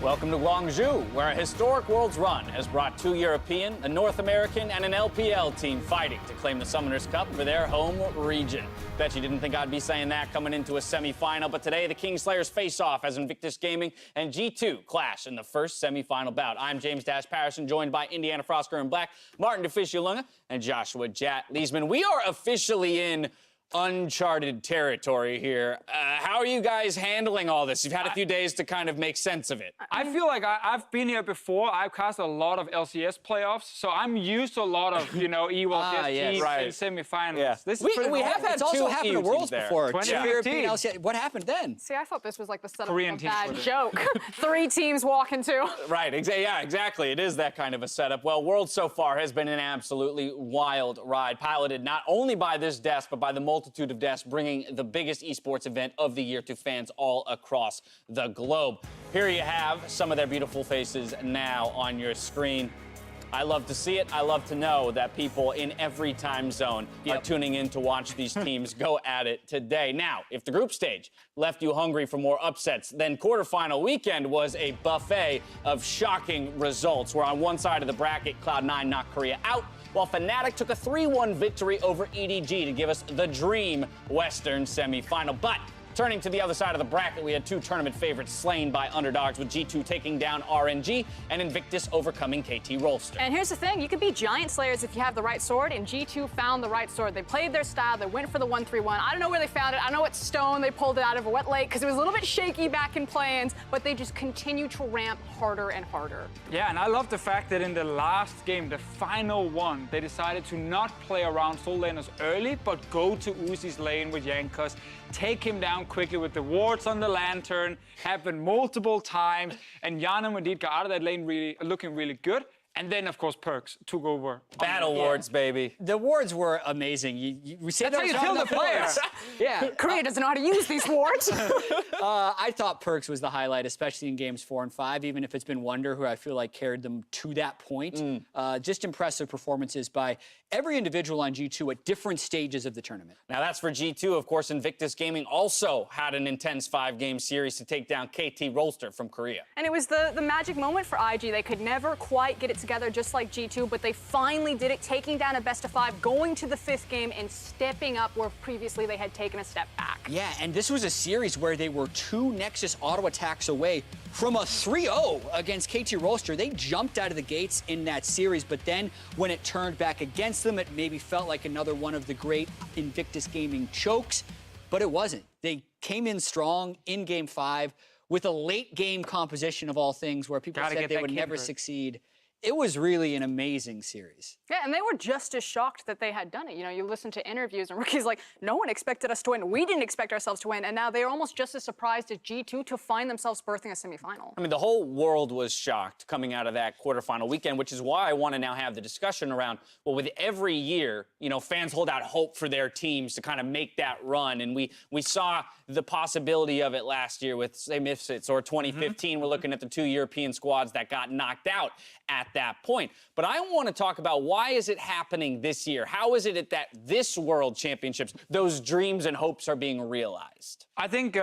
Welcome to Guangzhou, where a historic Worlds run has brought two European, a North American, and an LPL team fighting to claim the Summoners Cup for their home region. Bet you didn't think I'd be saying that coming into a semifinal, but today the Kingslayers face off as Invictus Gaming and G2 clash in the first semifinal bout. I'm James Dash Patterson, joined by Indiana Frosker in black, Martin DeFisciolunga, and Joshua Jat Leesman. We are officially in uncharted territory here. How are you guys handling all this? You've had a few days to kind of make sense of it. I feel like I've been here before. I've cast a lot of LCS playoffs, so I'm used to a lot of, EWOLCS teams and semifinals. Yeah. This is We have had it's also happened at Worlds there. before. 2015. LCS. What happened then? See, I thought this was like the setup Korean of a teams bad were there. joke. 3 teams walk into. Right, yeah, exactly. It is that kind of a setup. Well, Worlds so far has been an absolutely wild ride, piloted not only by this desk, but by the multitude of desks, bringing the biggest esports event of the year to fans all across the globe. Here you have some of their beautiful faces now on your screen. I love to see it. I love to know that people in every time zone are tuning in to watch these teams go at it today. Now, if the group stage left you hungry for more upsets, then quarterfinal weekend was a buffet of shocking results, where on one side of the bracket, Cloud9 knocked Korea out, while Fnatic took a 3-1 victory over EDG to give us the dream Western semifinal. But turning to the other side of the bracket, we had 2 tournament favorites slain by underdogs, with G2 taking down RNG and Invictus overcoming KT Rolster. And here's the thing, you can be Giant Slayers if you have the right sword, and G2 found the right sword. They played their style, they went for the 1-3-1. I don't know where they found it. I know it's Stone. They pulled it out of a wet lake because it was a little bit shaky back in play-ins, but they just continue to ramp harder and harder. Yeah, and I love the fact that in the last game, the final one, they decided to not play around soul laners early, but go to Uzi's lane with Jankos, take him down quickly with the wards on the lantern, happened multiple times, and Jan and Madid got out of that lane looking really good. And then, of course, Perkz took over. Battle wards, baby. The wards were amazing. We said That's how you kill the players. Yeah. Korea doesn't know how to use these wards. I thought Perkz was the highlight, especially in games 4 and 5, even if it's been Wunder, who I feel like carried them to that point. Just impressive performances by every individual on G2 at different stages of the tournament. Now that's for G2. Of course, Invictus Gaming also had an intense 5-game series to take down KT Rolster from Korea. And it was the magic moment for IG. They could never quite get it together just like G2, but they finally did it, taking down a best-of-5, going to the 5th game and stepping up where previously they had taken a step back. Yeah, and this was a series where they were 2 Nexus auto attacks away from a 3-0 against KT Rolster. They jumped out of the gates in that series, but then when it turned back against them, it maybe felt like another one of the great Invictus Gaming chokes, but it wasn't. They came in strong in Game 5 with a late game composition of all things where people said they would never succeed. It was really an amazing series. Yeah, and they were just as shocked that they had done it. You know, you listen to interviews and Rookie's like, no one expected us to win. We didn't expect ourselves to win. And now they're almost just as surprised as G2 to find themselves birthing a semifinal. I mean, the whole world was shocked coming out of that quarterfinal weekend, which is why I want to now have the discussion around, well, with every year, fans hold out hope for their teams to kind of make that run. And we saw the possibility of it last year with, say, Misfits, or 2015. We're looking at the 2 European squads that got knocked out at that point. But I want to talk about, why is it happening this year? How is it that this World Championships, those dreams and hopes are being realized? I think,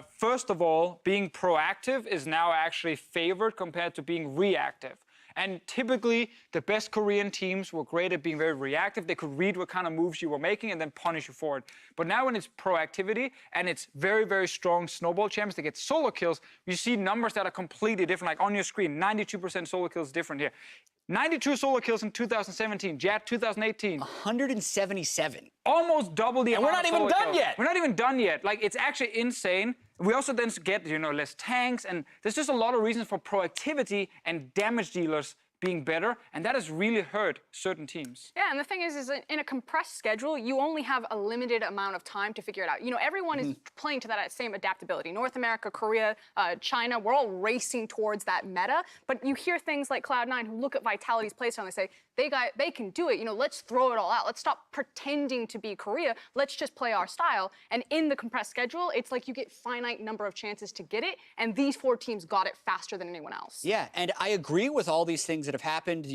first of all, being proactive is now actually favored compared to being reactive. And typically, the best Korean teams were great at being very reactive. They could read what kind of moves you were making and then punish you for it. But now when it's proactivity and it's very, very strong snowball champions that get solo kills, you see numbers that are completely different. Like on your screen, 92% solo kills different here. 92 solo kills in 2017. Jat, 2018. 177. Almost double the amount. And we're not even done yet. We're not even done yet. Like, it's actually insane. We also then get, less tanks, and there's just a lot of reasons for proactivity and damage dealers being better, and that has really hurt certain teams. Yeah, and the thing is in a compressed schedule, you only have a limited amount of time to figure it out. Everyone is playing to that same adaptability. North America, Korea, China, we're all racing towards that meta, but you hear things like Cloud9 who look at Vitality's playstyle and they say, they can do it. Let's throw it all out. Let's stop pretending to be Korea. Let's just play our style. And in the compressed schedule, it's like you get finite number of chances to get it, and these 4 teams got it faster than anyone else. Yeah, and I agree with all these things that have happened.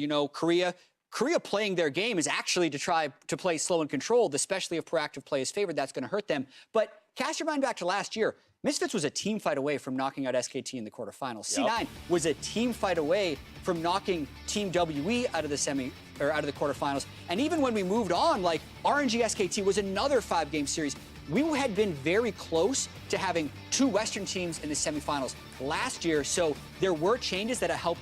Korea playing their game is actually to try to play slow and controlled, especially if proactive play is favored. That's going to hurt them. But cast your mind back to last year. Misfits was a team fight away from knocking out SKT in the quarterfinals. C9 was a team fight away from knocking Team WE out of the quarterfinals. And even when we moved on, like RNG SKT was another 5-game series. We had been very close to having 2 Western teams in the semifinals last year. So there were changes that helped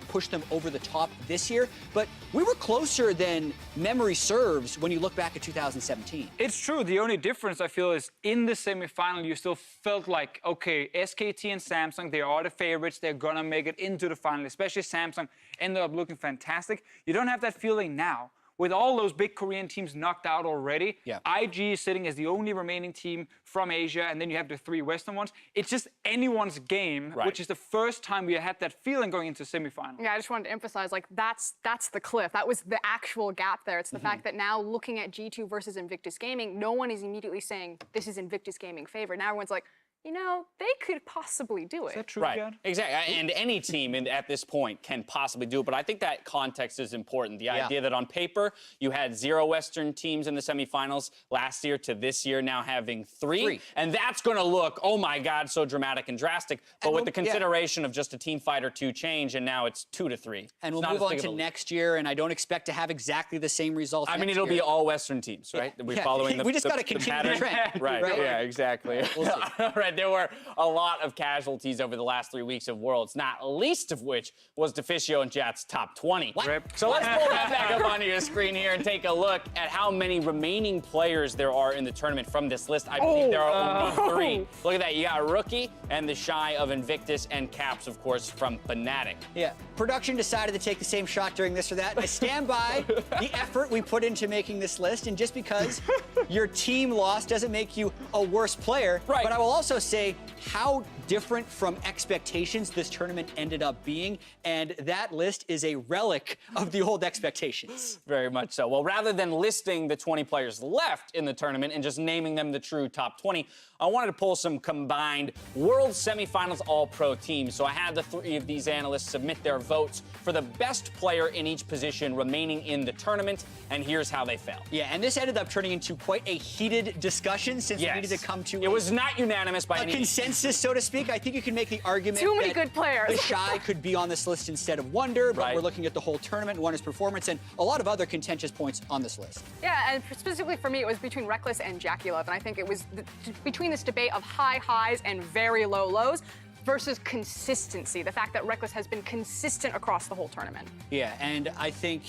push them over the top this year. But we were closer than memory serves when you look back at 2017. It's true. The only difference, I feel, is in the semifinal, you still felt like, okay, SKT and Samsung, they are the favorites. They're going to make it into the final, especially Samsung ended up looking fantastic. You don't have that feeling now. With all those big Korean teams knocked out already, IG is sitting as the only remaining team from Asia, and then you have the 3 Western ones. It's just anyone's game, which is the first time we had that feeling going into semifinal. Yeah, I just wanted to emphasize, like, that's the cliff. That was the actual gap there. It's the fact that now looking at G2 versus Invictus Gaming, no one is immediately saying this is Invictus Gaming favorite. Now everyone's like, you know, they could possibly do it. Is that true, Right, Gerd? exactly. And any team at this point can possibly do it. But I think that context is important. The idea that on paper, you had 0 Western teams in the semifinals last year to this year now having 3. And that's going to look, oh my God, so dramatic and drastic. But with the consideration of just a team fight or 2 change, and now it's 2 to 3. And we'll move on to next year, and I don't expect to have exactly the same results. I mean, it'll be all Western teams, right? We're following the We just got to continue the trend. Right, yeah, exactly. We'll see. All right, there were a lot of casualties over the last 3 weeks of Worlds, not least of which was Deficio and Jat's top 20. So let's pull that back up onto your screen here and take a look at how many remaining players there are in the tournament from this list. I believe there are only 3. Look at that. You got Rookie and the Shy of Invictus and Caps, of course, from Fnatic. Yeah, production decided to take the same shot during this or that. I stand by the effort we put into making this list, and just because your team lost doesn't make you a worse player. Right. But I will also say how different from expectations this tournament ended up being, and that list is a relic of the old expectations. Very much so. Well, rather than listing the 20 players left in the tournament and just naming them the true top 20, I wanted to pull some combined World Semifinals All-Pro teams. So I had the 3 of these analysts submit their votes for the best player in each position remaining in the tournament, and here's how they fell. Yeah, and this ended up turning into quite a heated discussion since we needed to come to it was not unanimous by any consensus, so to speak. I think you can make the argument Too many that good players. the Shy could be on this list instead of Wonder, but Right. we're looking at the whole tournament, Wonder's performance, and a lot of other contentious points on this list. Yeah, and specifically for me, it was between Reckless and JackeyLove, and I think it was between this debate of high highs and very low lows versus consistency, the fact that Reckless has been consistent across the whole tournament. Yeah, and I think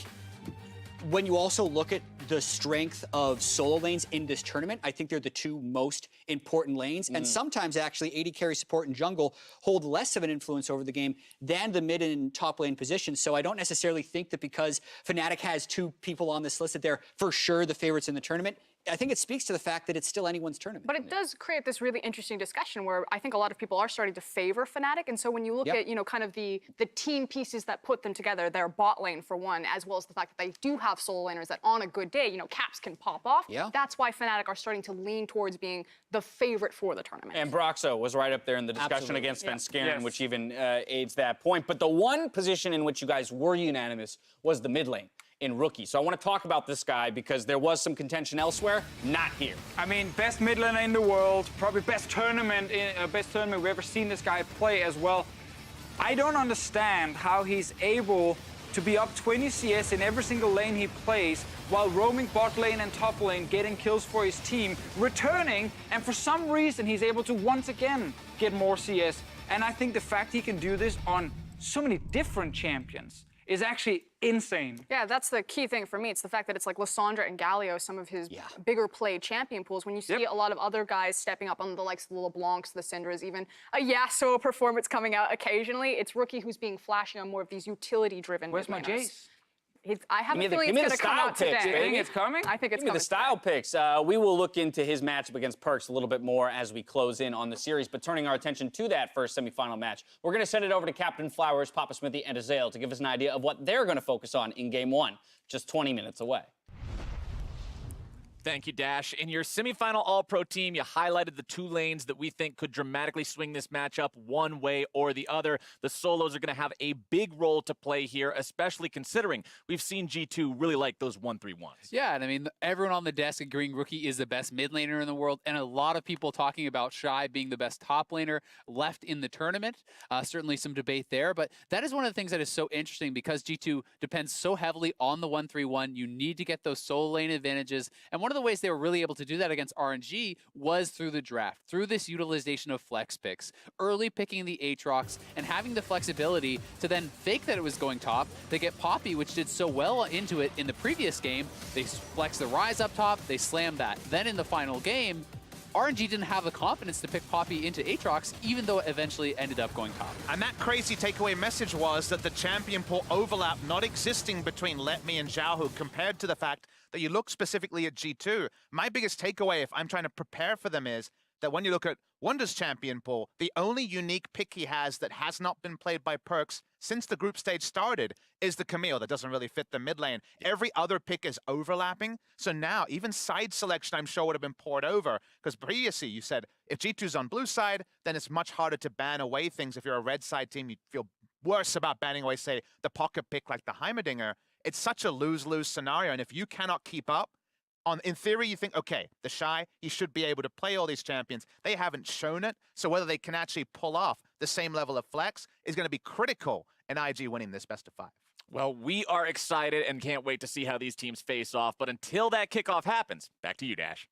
when you also look at the strength of solo lanes in this tournament, I think they're the 2 most important lanes. And sometimes, actually, AD carry support and jungle hold less of an influence over the game than the mid and top lane positions. So I don't necessarily think that because Fnatic has 2 people on this list that they're for sure the favorites in the tournament. I think it speaks to the fact that it's still anyone's tournament. But it does create this really interesting discussion where I think a lot of people are starting to favor Fnatic. And so when you look at, you know, kind of the team pieces that put them together, their bot lane for one, as well as the fact that they do have solo laners that on a good day, you know, Caps can pop off. Yeah. That's why Fnatic are starting to lean towards being the favorite for the tournament. And Broxo was right up there in the discussion Absolutely. against Svenskeren, Yes. which even aids that point. But the one position in which you guys were unanimous was the mid lane in Rookie. So I want to talk about this guy because there was some contention elsewhere, not here. I mean, best mid laner in the world, probably best tournament we've ever seen this guy play as well. I don't understand how he's able to be up 20 CS in every single lane he plays while roaming bot lane and top lane, getting kills for his team, returning, and for some reason he's able to once again get more CS. And I think the fact he can do this on so many different champions is actually insane. Yeah, that's the key thing for me. It's the fact that it's like Lissandra and Galio, some of his bigger played champion pools. When you see a lot of other guys stepping up on the likes of the LeBlancs, the Syndras, even a Yasuo performance coming out occasionally, it's Rookie who's being flashy on more of these utility-driven. Where's my Jace? I have a Give me feeling the it's going to come style out picks, today. baby. You think it's coming? I think it's Give me coming the style picks. We will look into his matchup against Perkz a little bit more as we close in on the series. But turning our attention to that first semifinal match, we're going to send it over to Captain Flowers, Papa Smithy, and Azael to give us an idea of what they're going to focus on in Game 1, just 20 minutes away. Thank you, Dash. In your semifinal All-Pro team, you highlighted the 2 lanes that we think could dramatically swing this matchup one way or the other. The solos are going to have a big role to play here, especially considering we've seen G2 really like those 1-3-1s. Yeah, and I mean, everyone on the desk agreeing Rookie is the best mid laner in the world, and a lot of people talking about Shy being the best top laner left in the tournament. Certainly some debate there, but that is one of the things that is so interesting because G2 depends so heavily on the 1-3-1. You need to get those solo lane advantages, and one of the ways they were really able to do that against RNG was through the draft, through this utilization of flex picks, early picking the Aatrox, and having the flexibility to then fake that it was going top. They get Poppy, which did so well into it in the previous game. They flex the Ryze up top, they slam that. Then in the final game, RNG didn't have the confidence to pick Poppy into Aatrox, even though it eventually ended up going top. And that crazy takeaway message was that the champion pool overlap not existing between Letme and Xiaohu compared to the fact that you look specifically at G2. My biggest takeaway, if I'm trying to prepare for them, is that when you look at Wunder's champion pool, the only unique pick he has that has not been played by Perkz since the group stage started is the Camille that doesn't really fit the mid lane. Every other pick is overlapping. So now even side selection, I'm sure, would have been poured over. Because previously you said if G2's on blue side, then it's much harder to ban away things. If you're a red side team, you feel worse about banning away, say, the pocket pick like the Heimerdinger. It's such a lose-lose scenario. And if you cannot keep up, in theory, you think, okay, the Shy, he should be able to play all these champions. They haven't shown it, so whether they can actually pull off the same level of flex is going to be critical in IG winning this best of 5. Well, we are excited and can't wait to see how these teams face off. But until that kickoff happens, back to you, Dash.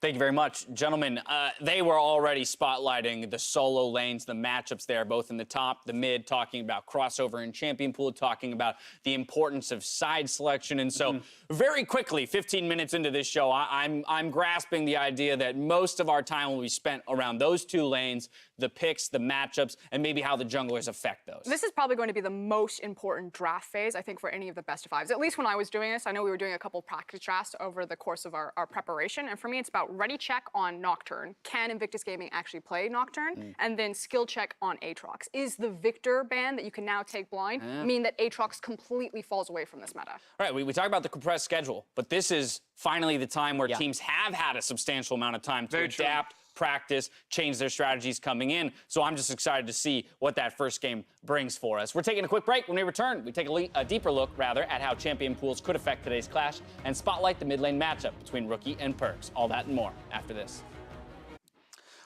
Thank you very much, gentlemen. They were already spotlighting the solo lanes, the matchups there, both in the top, the mid, talking about crossover and champion pool, talking about the importance of side selection. And so very quickly, 15 minutes into this show, I'm grasping the idea that most of our time will be spent around those 2 lanes, the picks, the matchups, and maybe how the junglers affect those. This is probably going to be the most important draft phase, I think, for any of the best of 5s. At least when I was doing this, I know we were doing a couple practice drafts over the course of our preparation. And for me, it's about ready check on Nocturne. Can Invictus Gaming actually play Nocturne? And then skill check on Aatrox. Is the Victor ban that you can now take blind mean that Aatrox completely falls away from this meta? All right, we talk about the compressed schedule, but this is finally the time where teams have had a substantial amount of time to adapt, practice, change their strategies coming in. So I'm just excited to see what that first game brings for us. We're taking a quick break. When we return, we take a deeper look, at how champion pools could affect today's clash and spotlight the mid lane matchup between Rookie and Perkz. All that and more after this.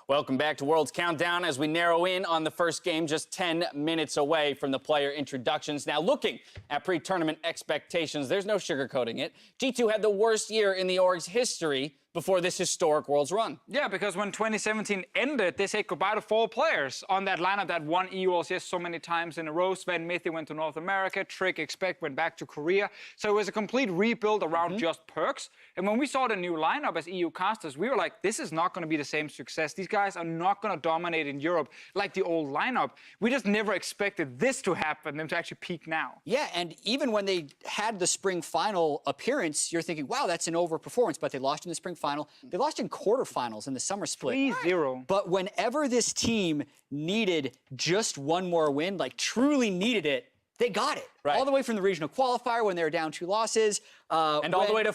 Welcome back to World's Countdown as we narrow in on the first game just 10 minutes away from the player introductions. Now, looking at pre-tournament expectations, there's no sugarcoating it. G2 had the worst year in the org's history before this historic Worlds run. Yeah, because when 2017 ended, they said goodbye to 4 players on that lineup that won EULCS so many times in a row. Sven Mithi went to North America, Trick Expect went back to Korea. So it was a complete rebuild around just Perkz. And when we saw the new lineup as EU casters, we were like, this is not going to be the same success. These guys are not going to dominate in Europe like the old lineup. We just never expected this to happen, them to actually peak now. Yeah, and even when they had the spring final appearance, you're thinking, wow, that's an overperformance. But they lost in the spring final. They lost in quarterfinals in the summer split. 3-0. But whenever this team needed just one more win, like truly needed it, they got it. Right. All the way from the regional qualifier when they were down 2 losses. And all the way to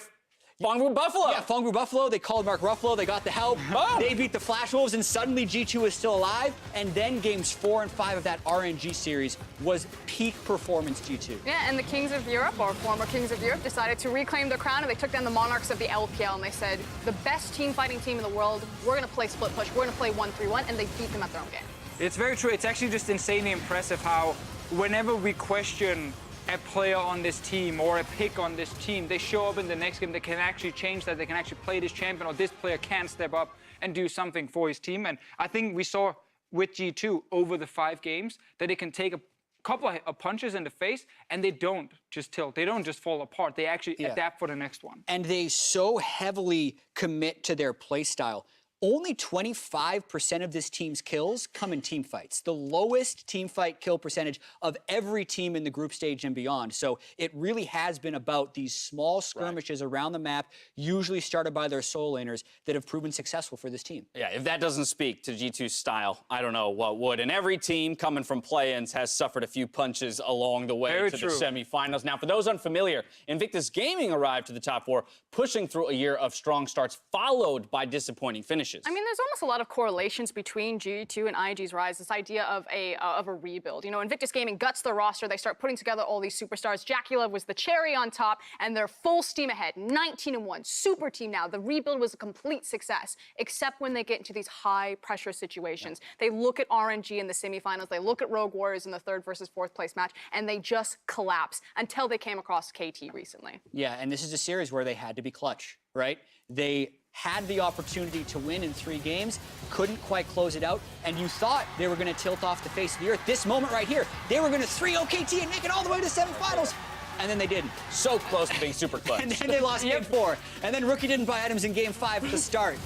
Fongru Buffalo. Yeah, Fongru Buffalo. They called Mark Ruffalo. They got the help. They beat the Flash Wolves, and suddenly G2 is still alive. And then games 4 and 5 of that RNG series was peak performance G2. Yeah, and the Kings of Europe, or former Kings of Europe, decided to reclaim their crown, and they took down the Monarchs of the LPL, and they said, the best team fighting team in the world, we're going to play split push, we're going to play 1-3-1, and they beat them at their own game. It's very true. It's actually just insanely impressive how whenever we question a player on this team or a pick on this team, they show up in the next game. They can actually change that. They can actually play this champion, or this player can step up and do something for his team. And I think we saw with G2 over the 5 games that they can take a couple of punches in the face and they don't just tilt. They don't just fall apart. They actually adapt for the next one. And they so heavily commit to their play style. only 25% of this team's kills come in team fights. The lowest team fight kill percentage of every team in the group stage and beyond. So it really has been about these small skirmishes around the map, usually started by their solo laners, that have proven successful for this team. Yeah, if that doesn't speak to G2's style, I don't know what would. And every team coming from play-ins has suffered a few punches along the way to the semifinals. Now, for those unfamiliar, Invictus Gaming arrived to the top 4, pushing through a year of strong starts, followed by disappointing finishes. I mean, there's almost a lot of correlations between G2 and IG's rise, this idea of a rebuild. You know, Invictus Gaming guts their roster. They start putting together all these superstars. JackeyLove was the cherry on top, and they're full steam ahead, 19-1, super team now. The rebuild was a complete success, except when they get into these high-pressure situations. They look at RNG in the semifinals. They look at Rogue Warriors in the 3rd versus 4th place match, and they just collapse until they came across KT recently. Yeah, and this is a series where they had to be clutch, right? They had the opportunity to win in 3 games, couldn't quite close it out, and you thought they were going to tilt off the face of the earth. This moment right here, they were going to 3-0 KT and make it all the way to semifinals, and then they didn't. So close to being super clutch. And then they lost game 4, and then Rookie didn't buy items in game 5 at the start.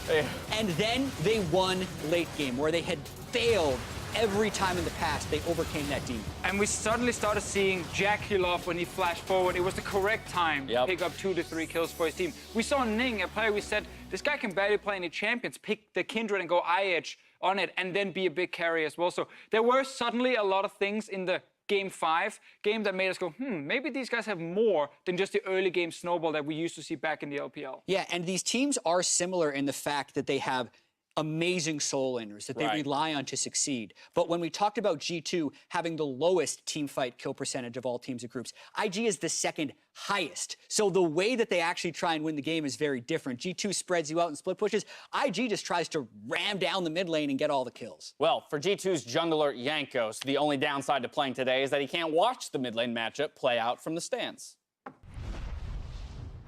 And then they won late game, where they had failed every time in the past. They overcame that demon. And we suddenly started seeing JackeyLove when he flashed forward. It was the correct time to pick up 2 to 3 kills for his team. We saw Ning, a player we said, this guy can barely play any champions, pick the Kindred and go IH on it, and then be a big carry as well. So there were suddenly a lot of things in the Game 5 game that made us go, maybe these guys have more than just the early game snowball that we used to see back in the LPL. Yeah, and these teams are similar in the fact that they have amazing soul laners that they rely on to succeed. But when we talked about G2 having the lowest team fight kill percentage of all teams and groups, IG is the 2nd highest. So the way that they actually try and win the game is very different. G2 spreads you out in split pushes. IG just tries to ram down the mid lane and get all the kills. Well, for G2's jungler Jankos, the only downside to playing today is that he can't watch the mid lane matchup play out from the stands.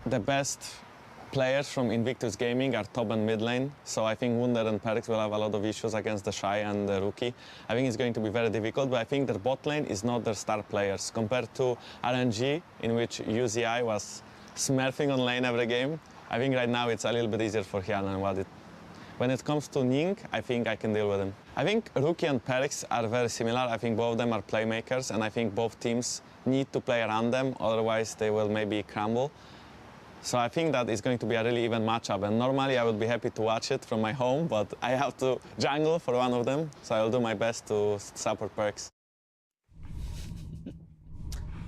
The best players from Invictus Gaming are top and mid lane, so I think Wunder and Perkz will have a lot of issues against the Shy and the Rookie. I think it's going to be very difficult, but I think their bot lane is not their star players. Compared to RNG, in which UZI was smurfing on lane every game, I think right now it's a little bit easier for Hyun and Wadid. When it comes to Ning, I think I can deal with him. I think Rookie and Perkz are very similar. I think both of them are playmakers, and I think both teams need to play around them, otherwise they will maybe crumble. So I think that it's going to be a really even matchup, and normally I would be happy to watch it from my home, but I have to jungle for one of them, so I'll do my best to support Perkz.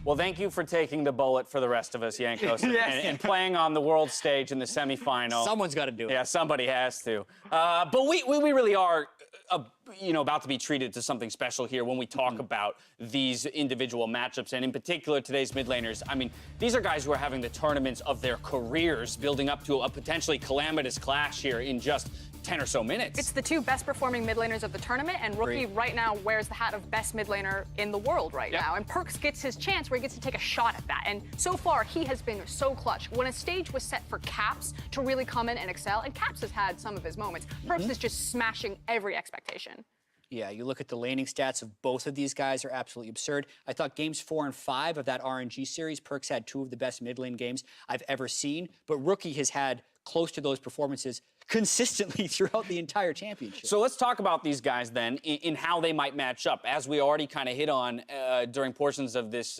Well, thank you for taking the bullet for the rest of us, Jankos, and playing on the world stage in the semifinal. Someone's got to do it. Yeah, somebody has to. But we really are, about to be treated to something special here when we talk about these individual matchups, and in particular today's mid laners. I mean, these are guys who are having the tournaments of their careers, building up to a potentially calamitous clash here in just 10 or so minutes. It's the 2 best performing mid laners of the tournament, and Rookie right now wears the hat of best mid laner in the world right now. And Perkz gets his chance where he gets to take a shot at that. And so far, he has been so clutch. When a stage was set for Caps to really come in and excel, and Caps has had some of his moments, Perkz is just smashing every expectation. Yeah, you look at the laning stats of both of these guys are absolutely absurd. I thought games 4 and 5 of that RNG series, Perkz had 2 of the best mid lane games I've ever seen, but Rookie has had close to those performances consistently throughout the entire championship. So let's talk about these guys then in how they might match up. As we already kind of hit on during portions of this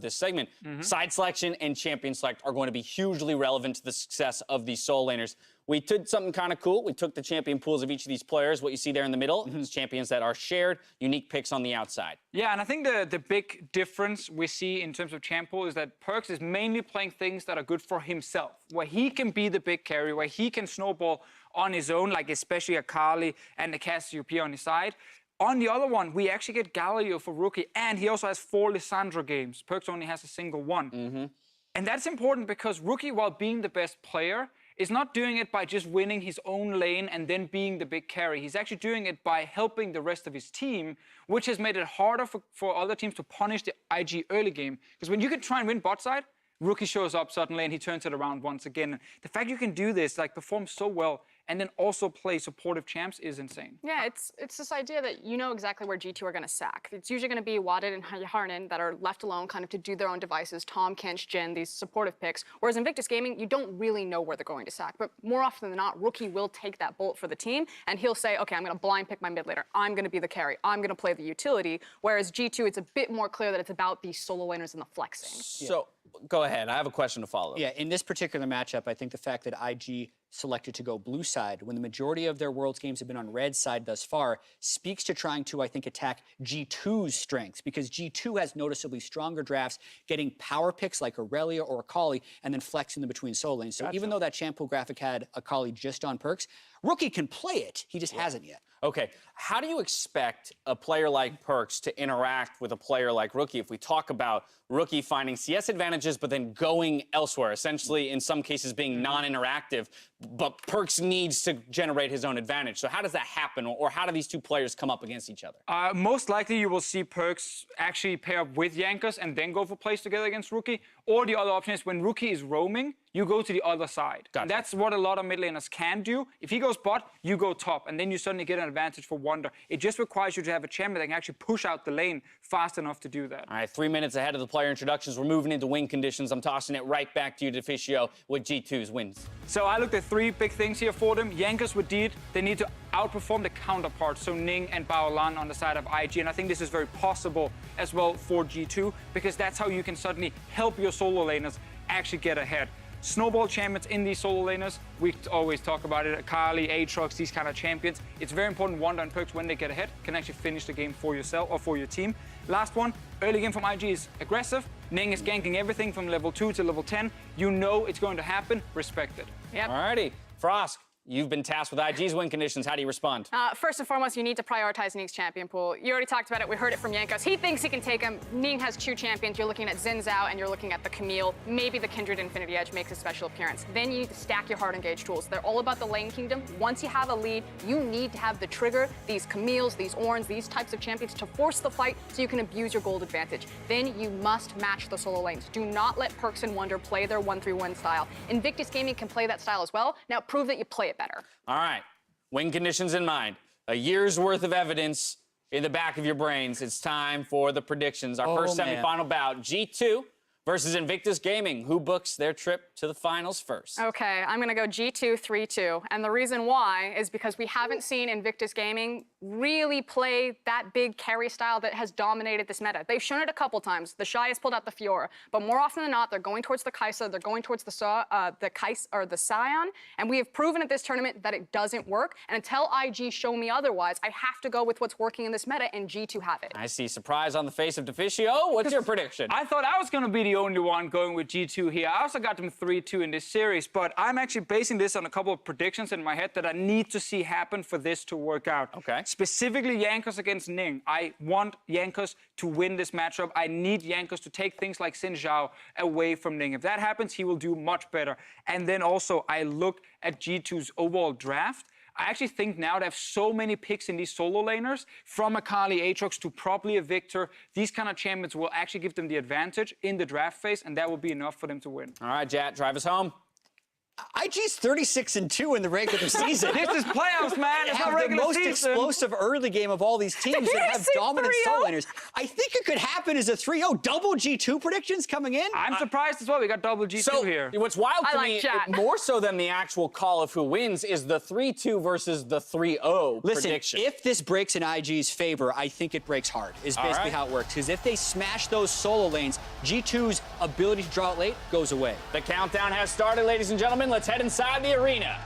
segment, side selection and champion select are going to be hugely relevant to the success of these soul laners. We did something kind of cool. We took the champion pools of each of these players. What you see there in the middle is champions that are shared, unique picks on the outside. Yeah, and I think the big difference we see in terms of champ pool is that Perkz is mainly playing things that are good for himself, where he can be the big carry, where he can snowball on his own, like especially a Kali and a Cassiopeia on his side. On the other one, we actually get Galio for Rookie, and he also has 4 Lissandra games. Perkz only has a single one. And that's important because Rookie, while being the best player, is not doing it by just winning his own lane and then being the big carry. He's actually doing it by helping the rest of his team, which has made it harder for other teams to punish the IG early game. Because when you can try and win bot side, Rookie shows up suddenly and he turns it around once again. The fact you can do this, like perform so well and then also play supportive champs is insane. Yeah, it's this idea that you know exactly where G2 are going to sack. It's usually going to be Wadid and Harnan that are left alone kind of to do their own devices, Tom, Kench, Jin, these supportive picks. Whereas Invictus Gaming, you don't really know where they're going to sack. But more often than not, Rookie will take that bullet for the team, and he'll say, okay, I'm going to blind pick my mid laner. I'm going to be the carry. I'm going to play the utility. Whereas G2, it's a bit more clear that it's about the solo laners and the flexing. So, go ahead. I have a question to follow. Yeah, in this particular matchup, I think the fact that IG selected to go blue side when the majority of their Worlds games have been on red side thus far speaks to trying to, I think, attack G2's strengths, because G2 has noticeably stronger drafts, getting power picks like Aurelia or Akali and then flexing them between solo lanes. So even though that champ pool graphic had Akali just on perks, Rookie can play it. He just hasn't yet. Okay, how do you expect a player like Perkz to interact with a player like Rookie if we talk about Rookie finding CS advantages but then going elsewhere, essentially in some cases being non-interactive, but Perkz needs to generate his own advantage? So how does that happen, or how do these two players come up against each other? Most likely you will see Perkz actually pair up with Jankos and then go for plays together against Rookie, or the other option is when Rookie is roaming, you go to the other side. Gotcha. That's what a lot of mid laners can do. If he goes bot, you go top, and then you suddenly get an advantage for Wunder. It just requires you to have a champion that can actually push out the lane fast enough to do that. All right, 3 minutes ahead of the player introductions. We're moving into win conditions. I'm tossing it right back to you, Deficio, with G2's wins. So I looked at 3 big things here for them. Jankos with Deed, they need to outperform the counterparts, so Ning and Baolan on the side of IG, and I think this is very possible as well for G2, because that's how you can suddenly help your solo laners actually get ahead. Snowball champions in these solo laners, we always talk about it, Akali, Aatrox, these kind of champions. It's very important Wunder and Perkz, when they get ahead, can actually finish the game for yourself or for your team. Last one, early game from IG is aggressive. Ning is ganking everything from level 2 to level 10. You know it's going to happen, respect it. Yep. All righty, Frost, you've been tasked with IG's win conditions. How do you respond? First and foremost, you need to prioritize Ning's champion pool. You already talked about it. We heard it from Jankos. He thinks he can take him. Ning has 2 champions. You're looking at Xin Zhao and you're looking at the Camille. Maybe the Kindred Infinity Edge makes a special appearance. Then you need to stack your hard engage tools. They're all about the lane kingdom. Once you have a lead, you need to have the trigger, these Camilles, these Orns, these types of champions to force the fight so you can abuse your gold advantage. Then you must match the solo lanes. Do not let Perkz and Wunder play their 1-3-1 style. Invictus Gaming can play that style as well. Now prove that you play it better. All right, win conditions in mind, a year's worth of evidence in the back of your brains. It's time for the predictions. Our first semifinal bout, G2 versus Invictus Gaming. Who books their trip to the finals first? Okay, I'm gonna go G2 3-2. And the reason why is because we haven't seen Invictus Gaming really play that big carry style that has dominated this meta. They've shown it a couple times. The Shy has pulled out the Fiora, but more often than not, they're going towards the Kai'Sa, they're going towards the Sion, and we have proven at this tournament that it doesn't work. And until IG show me otherwise, I have to go with what's working in this meta, and G2 have it. I see surprise on the face of Deficio. What's your prediction? I thought I was going to be the only one going with G2 here. I also got them 3-2 in this series, but I'm actually basing this on a couple of predictions in my head that I need to see happen for this to work out. Okay. Specifically, Jankos against Ning. I want Jankos to win this matchup. I need Jankos to take things like Xin Zhao away from Ning. If that happens, he will do much better. And then also, I look at G2's overall draft. I actually think now they have so many picks in these solo laners, from Akali, Aatrox to probably a Victor. These kind of champions will actually give them the advantage in the draft phase, and that will be enough for them to win. All right, Jat, drive us home. IG's 36-2 in the regular season. This is playoffs, man. It's not Have the regular most season. explosive early game of all these teams that have dominant solo laners. I think it could happen as a 3-0. Double G2 predictions coming in. I'm surprised as well. We got double G2 So here. what's wild I to like me, Jat. more so than the actual call of who wins, is the 3-2 versus the 3-0 Listen, prediction. if this breaks in IG's favor, I think it breaks hard, is basically right. how it works. Because if they smash those solo lanes, G2's ability to draw it late goes away. The countdown has started, ladies and gentlemen. Let's head inside the arena.